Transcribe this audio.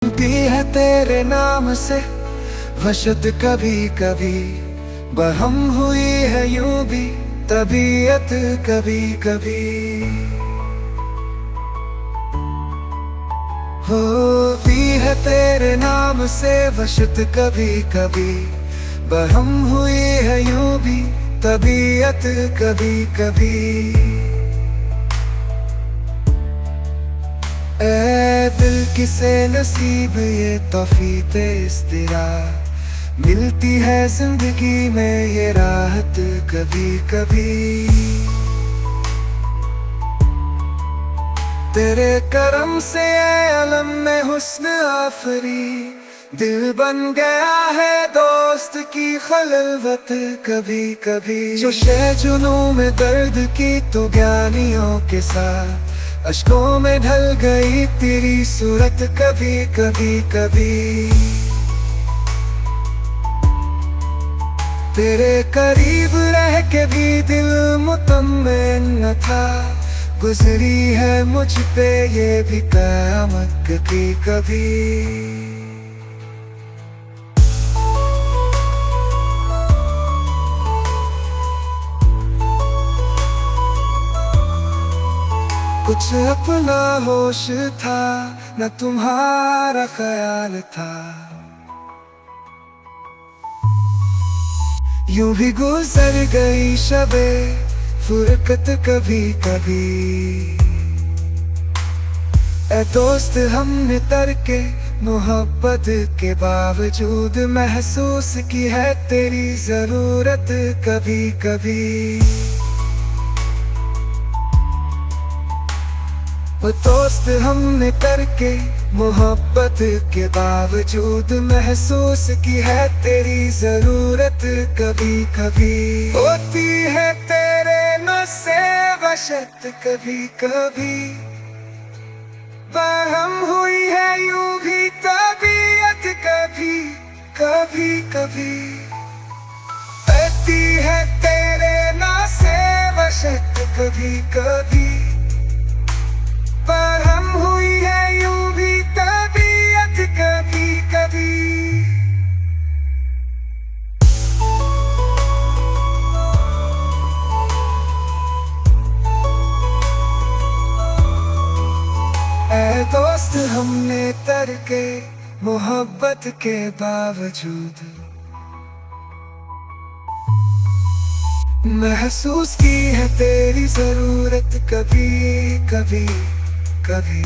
भी है तेरे नाम से वशत कभी कभी, बहम हुई है यूं भी तबीयत कभी कभी। होती है तेरे नाम से वशत कभी कभी, बहम हुई है यूं भी तबीयत कभी कभी। ऐ दिल किसे नसीब ये तौफीक इस्तिरा, मिलती है जिंदगी में ये राहत कभी कभी। तेरे करम से अलम में हुस्न आफरी, दिल बन गया है दोस्त की खलवत कभी कभी। जो शे जुनू में दर्द की तो ज्ञानियों के साथ अश्कों में ढल गई तेरी सूरत कभी कभी कभी। तेरे करीब रह के भी दिल मुतम्मिन न था, गुजरी है मुझ पे ये भी क़यामत कभी कभी। कुछ अपना होश था न तुम्हारा ख्याल था, यूं भी गुजर गई शबे फुरकत कभी कभी। ऐ दोस्त हमने तरके मोहब्बत के बावजूद महसूस की है तेरी जरूरत कभी कभी। दोस्त हमने करके मोहब्बत के बावजूद महसूस की है तेरी जरूरत कभी कभी। होती है तेरे नशे वशत कभी कभी, बहम हुई है यूं भी तबीयत कभी कभी कभी। होती है तेरे नशे वशत कभी कभी, पर हम हुई है यूं भी तबीयत कभी कभी। ऐ दोस्त हमने तरके मोहब्बत के बावजूद महसूस की है तेरी जरूरत कभी कभी कभी।